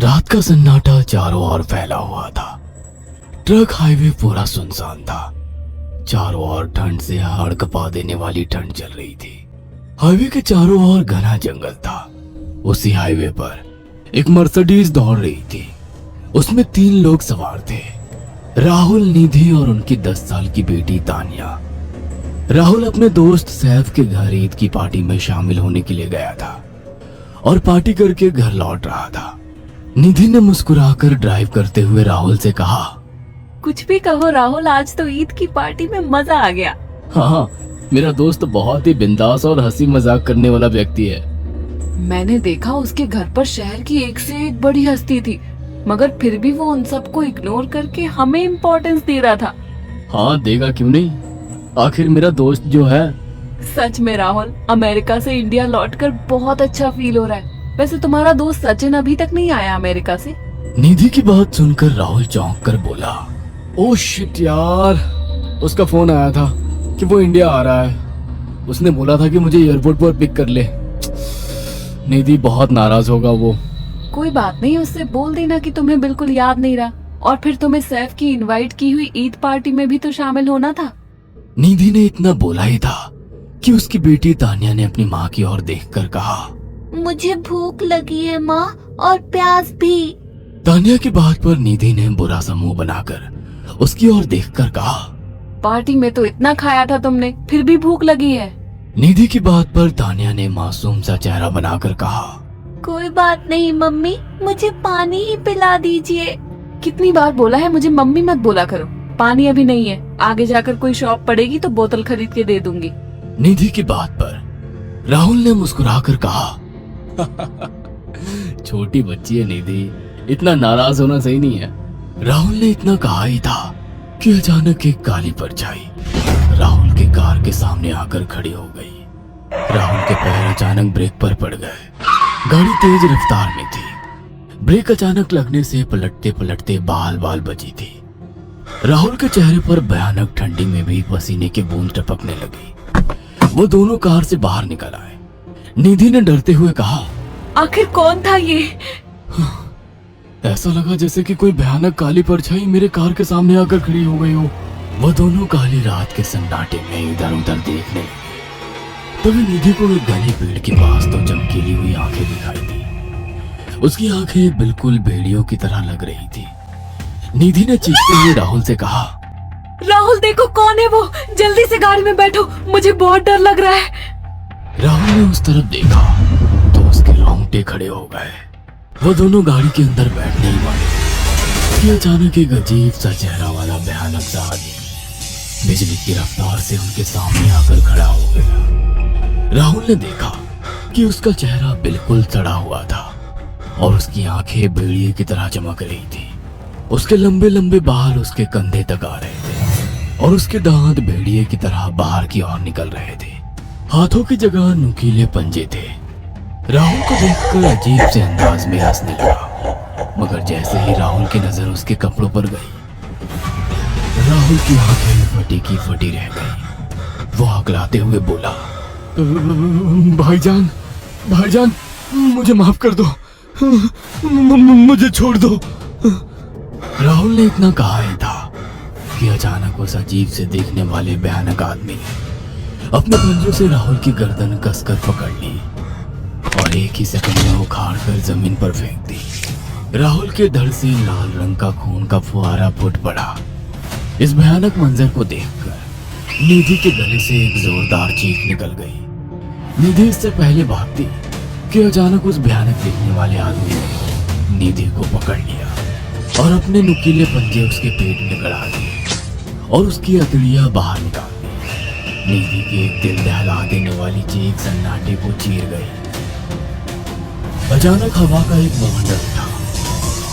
रात का सन्नाटा चारों ओर फैला हुआ था। ट्रक हाईवे पूरा सुनसान था। चारों ओर ठंड से हाड़ कपा देने वाली ठंड चल रही थी। हाईवे के चारों ओर घना जंगल था। उसी हाईवे पर एक मर्सिडीज दौड़ रही थी। उसमें 3 लोग सवार थे, राहुल, निधि और उनकी 10 साल की बेटी तानिया। राहुल अपने दोस्त सैफ के घर ईद की पार्टी में शामिल होने के लिए गया था और पार्टी करके घर लौट रहा था। निधि ने मुस्कुराकर ड्राइव करते हुए राहुल से कहा, कुछ भी कहो राहुल, आज तो ईद की पार्टी में मजा आ गया। हाँ, मेरा दोस्त बहुत ही बिंदास और हंसी मजाक करने वाला व्यक्ति है। मैंने देखा उसके घर पर शहर की एक से एक बड़ी हस्ती थी, मगर फिर भी वो उन सबको इग्नोर करके हमें इम्पोर्टेंस दे रहा था। हाँ, देगा क्यों नहीं, आखिर मेरा दोस्त जो है। सच में राहुल, अमेरिका से इंडिया लौटकर बहुत अच्छा फील हो रहा है। वैसे तुम्हारा दोस्त सचिन अभी तक नहीं आया अमेरिका से? निधि की बात सुनकर राहुल चौंक कर बोला, ओह शिट यार, उसका फोन आया था कि वो इंडिया आ रहा है। उसने बोला था कि मुझे एयरपोर्ट पर पिक कर ले। निधि बहुत नाराज होगा वो। कोई बात नहीं, उससे बोल देना कि तुम्हें बिल्कुल याद नहीं रहा, और फिर तुम्हें सैफ की इनवाइट की हुई ईद पार्टी में भी तो शामिल होना था। निधि ने इतना बोला ही था कि उसकी बेटी तानिया ने अपनी माँ की ओर देखकर कहा, मुझे भूख लगी है माँ, और प्यास भी। तानिया की बात पर निधि ने बुरा सा मुंह बनाकर उसकी ओर देखकर कहा, पार्टी में तो इतना खाया था तुमने, फिर भी भूख लगी है। निधि की बात पर तानिया ने मासूम सा चेहरा बनाकर कहा, कोई बात नहीं मम्मी, मुझे पानी ही पिला दीजिए। कितनी बार बोला है मुझे मम्मी मत बोला करो। पानी अभी नहीं है, आगे जाकर कोई शॉप पड़ेगी तो बोतल खरीद के दे दूंगी। निधि की बात पर राहुल ने मुस्कुराकर कहा, छोटी बच्ची है निधि, इतना नाराज होना सही नहीं है। राहुल ने इतना कहा ही था कि अचानक एक काली परछाई राहुल की कार के सामने आकर खड़ी हो गई। राहुल के पैर अचानक ब्रेक पर पड़ गए। गाड़ी तेज रफ्तार में थी। ब्रेक अचानक लगने से पलटते पलटते बाल बाल बची थी। राहुल के चेहरे पर भयानक ठंडी में भी पसीने की बूंद टपकने लगी। वो दोनों कार से बाहर निकल आए। निधि ने डरते हुए कहा, आखिर कौन था ये? ऐसा लगा जैसे कि कोई भयानक काली परछाई मेरे कार के सामने आकर खड़ी हो गई हो। वो दोनों काली रात के सन्नाटे में इधर उधर देखने लगे। तभी निधि को एक घने पेड़ के पास तो चमकीली हुई आंखें दिखाई दी। उसकी आंखें बिल्कुल भेड़ियों की तरह लग रही थी। निधि ने चीखते हुए राहुल से कहा, राहुल देखो कौन है वो, जल्दी से गाड़ी में बैठो, मुझे बहुत डर लग रहा है। राहुल ने उस तरफ देखा तो उसके रोंगटे खड़े हो गए। वो दोनों गाड़ी के अंदर बैठने ही वाले कि अचानक एक अजीब सा चेहरा वाला भयानक सा आदमी बिजली की रफ्तार से उनके सामने आकर खड़ा हो गया। राहुल ने देखा कि उसका चेहरा बिल्कुल सड़ा हुआ था और उसकी आंखें भेड़िए की तरह चमक रही थी। उसके लंबे लंबे बाल उसके कंधे तक आ रहे थे और उसके दांत भेड़िए की तरह बाहर की ओर निकल रहे थे। हाथों की जगह नुकीले पंजे थे। राहुल को देखकर अजीब से अंदाज में हंसने लगा, मगर जैसे ही राहुल की नजर उसके कपड़ों पर गई, राहुल की आंखें फटी की फटी रह गई। वो हकलाते हुए बोला, भाईजान, भाईजान, मुझे माफ कर दो, मुझे छोड़ दो। राहुल ने इतना कहा ही था कि अचानक उस अजीब से देखने वाले भयानक आदमी ने अपने पंजों से राहुल की गर्दन कसकर पकड़ ली और एक ही सेकंड में उखाड़ कर जमीन पर फेंक दी। राहुल के धड़ से लाल रंग का खून का फुहारा फूट पड़ा। इस भयानक मंजर को देखकर निधि के गले से एक जोरदार चीख निकल गई। निधि इससे पहले भागती कि अचानक उस भयानक दिखने वाले आदमी ने निधि को पकड़ लिया और अपने नुकीले पंजे उसके पेट में गड़ा दिए और उसकी अतड़ियां बाहर निकाल दी। निधि की एक दिल दहला देने वाली चीख सन्नाटे को चीर गई। अचानक हवा का एक बवंडर उठा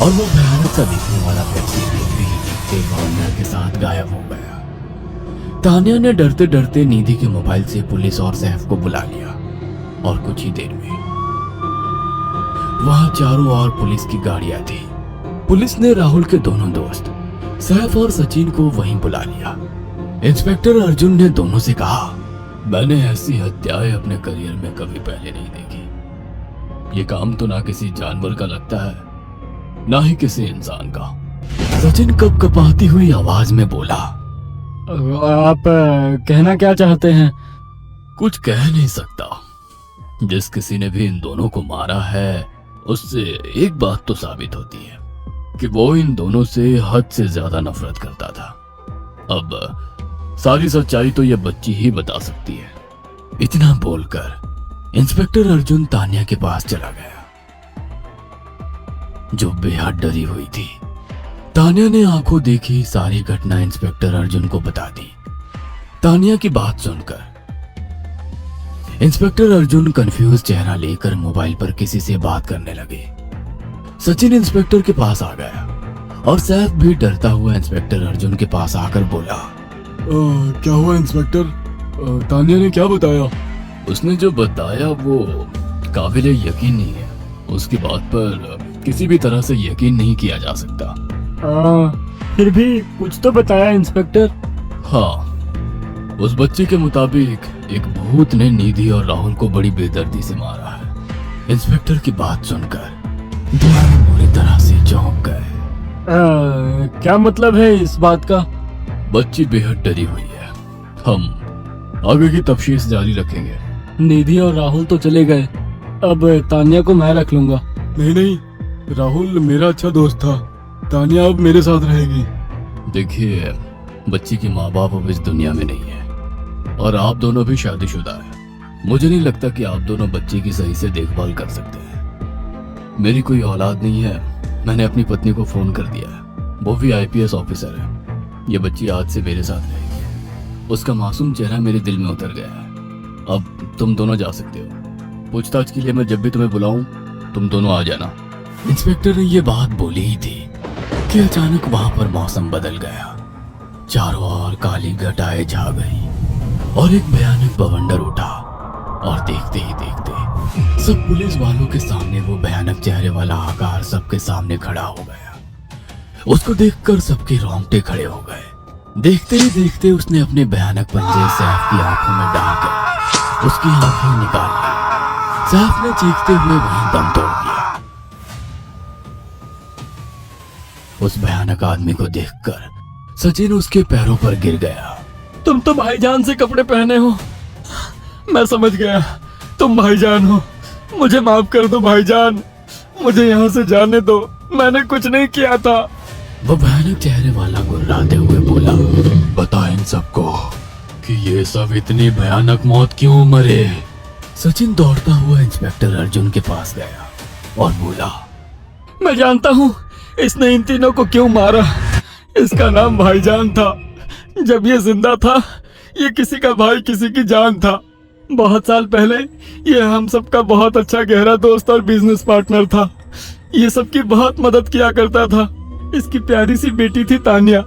और वो भयानक सा दिखने वाला व्यक्ति देखते ही देखते बवंडर के साथ गायब हो गया। तानिया ने डरते डरते निधि के मोबाइल से पुलिस और सैफ को बुला लिया और कुछ ही देर में वहां चारों ओर पुलिस की गाड़ियां थी। पुलिस ने राहुल के दोनों दोस्त सैफ और सचिन को वहीं बुला लिया। इंस्पेक्टर अर्जुन ने दोनों से कहा, मैंने ऐसी हत्याएं अपने करियर में कभी पहले नहीं देखी। ये काम तो ना किसी जानवर का लगता है ना ही किसी इंसान का। सचिन कपकपाती हुई आवाज में बोला, आप कहना क्या चाहते हैं? कुछ कह नहीं सकता। जिस किसी ने भी इन दोनों को मारा है उससे एक बात तो साबित होती है कि वो इन दोनों से हद से ज्यादा नफरत करता था। अब सारी सच्चाई तो ये बच्ची ही बता सकती है। इतना बोलकर इंस्पेक्टर अर्जुन तान्या के पास चला गया, जो बेहद डरी हुई थी। तान्या ने आंखों देखी सारी घटना इंस्पेक्टर अर्जुन को बता दी। तान्या की बात सुनकर इंस्पेक्टर अर्जुन कंफ्यूज चेहरा लेकर मोबाइल पर किसी से बात करने लगे। सचिन इंस्पेक्टर के पास आ गया और सैफ भी डरता हुआ इंस्पेक्टर अर्जुन के पास आकर बोला, क्या हुआ इंस्पेक्टर? तान्या ने क्या बताया? उसने जो बताया वो काबिले यकीन नहीं है। उसकी बात पर किसी भी तरह से यकीन नहीं किया जा सकता। फिर भी कुछ तो बताया इंस्पेक्टर। हाँ, उस बच्चे के मुताबिक एक भूत ने निधि और राहुल को बड़ी बेदर्दी से मारा है। इंस्पेक्टर की बात सुनकर दोनों बुरी तरह से चौंक गए। क्या मतलब है इस बात का? बच्ची बेहद डरी हुई है। हम आगे की तफ्तीश जारी रखेंगे। निधि और राहुल तो चले गए, अब तान्या को मैं रख लूंगा। नहीं, राहुल मेरा अच्छा दोस्त था। तान्या अब मेरे साथ रहेगी। देखिए, बच्ची के माँ बाप अब इस दुनिया में नहीं है और आप दोनों भी शादीशुदा हैं। मुझे नहीं लगता कि आप दोनों बच्ची की सही से देखभाल कर सकते हैं। मेरी कोई औलाद नहीं है। मैंने अपनी पत्नी को फोन कर दिया है, वो भी IPS ऑफिसर है। ये बच्ची आज से मेरे साथ रहेगी। उसका मासूम चेहरा मेरे दिल में उतर गया है। अब तुम दोनों जा सकते हो। पूछताछ के लिए मैं जब भी तुम्हें बुलाऊं तुम दोनों आ जाना। इंस्पेक्टर ने ये बात बोली ही थी कि अचानक वहां पर मौसम बदल गया। चारों ओर काली घटाएं छा गई और एक भयानक बवंडर उठा और देखते ही देखते सब पुलिस वालों के सामने वो भयानक चेहरे वाला आकार सबके सामने खड़ा हो गया। उसको देखकर सबके रोंगटे खड़े हो गए। देखते ही देखते उसने अपने भयानक पंजे सैफ की आंखों में डालकर उसकी आंखें निकाल ली। सैफ ने चीखते हुए वहीं दम तोड़ दिया। उस भयानक आदमी को देखकर सचिन उसके पैरों पर गिर गया। तुम तो भाईजान से कपड़े पहने हो। मैं समझ गया, तुम भाईजान हो। मुझे माफ कर दो भाईजान, मुझे यहाँ से जाने दो। मैंने कुछ नहीं किया था। वो भयानक चेहरे वाला गुर्राते हुए बोला, बता इन सबको कि ये सब इतनी भयानक मौत क्यों मरे। सचिन दौड़ता हुआ इंस्पेक्टर अर्जुन के पास गया और बोला, मैं जानता हूँ इसने इन तीनों को क्यों मारा। इसका नाम भाईजान था। जब ये जिंदा था ये किसी का भाई किसी की जान था। बहुत साल पहले ये हम सबका बहुत अच्छा गहरा दोस्त और बिजनेस पार्टनर था। ये सबकी बहुत मदद किया करता था। इसकी प्यारी सी बेटी थी तान्या,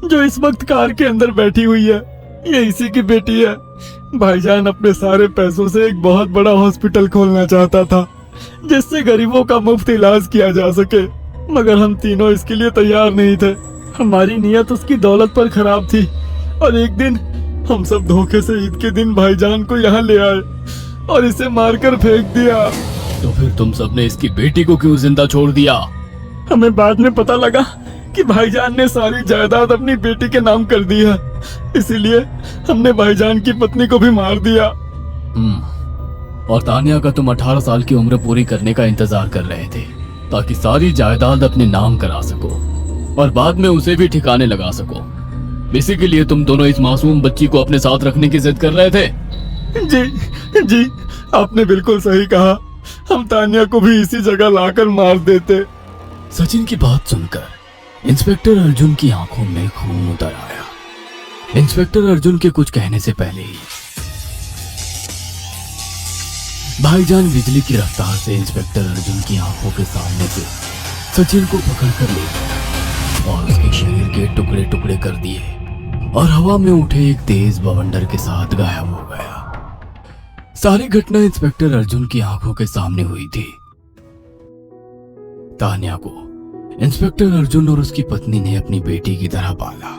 जो इस वक्त कार के अंदर बैठी हुई है। ये इसी की बेटी है। भाईजान अपने सारे पैसों से एक बहुत बड़ा हॉस्पिटल खोलना चाहता था, जिससे गरीबों का मुफ्त इलाज किया जा सके, मगर हम तीनों इसके लिए तैयार नहीं थे। हमारी नीयत उसकी दौलत पर खराब थी और एक दिन हम सब धोखे से ईद के दिन भाईजान को यहाँ ले आए और इसे मारकर फेंक दिया। तो फिर तुम सबने इसकी बेटी को क्यों जिंदा छोड़ दिया? हमें बाद में पता लगा कि भाईजान ने सारी जायदाद अपनी बेटी के नाम कर दी है, इसीलिए हमने भाईजान की पत्नी को भी मार दिया। और तान्या का तुम 18 साल की उम्र पूरी करने का इंतजार कर रहे थे ताकि सारी जायदाद अपने नाम करा सको और बाद में उसे भी ठिकाने लगा सको। इसी के लिए तुम दोनों इस मासूम बच्ची को अपने साथ रखने की जिद कर रहे थे। जी, आपने बिल्कुल सही कहा। हम तान्या को भी इसी जगह लाकर मार देते। सचिन की बात सुनकर इंस्पेक्टर अर्जुन की आंखों में खून उतर आया। इंस्पेक्टर अर्जुन के कुछ कहने से पहले ही भाईजान बिजली की रफ्तार से इंस्पेक्टर अर्जुन की आंखों के सामने से सचिन को पकड़कर ले गया और उसके शरीर के टुकड़े टुकड़े कर दिए और हवा में उठे एक तेज बवंडर के साथ गायब हो गया। सारी घटना इंस्पेक्टर अर्जुन की आंखों के सामने हुई थी। तान्या को इंस्पेक्टर अर्जुन और उसकी पत्नी ने अपनी बेटी की तरह पाला।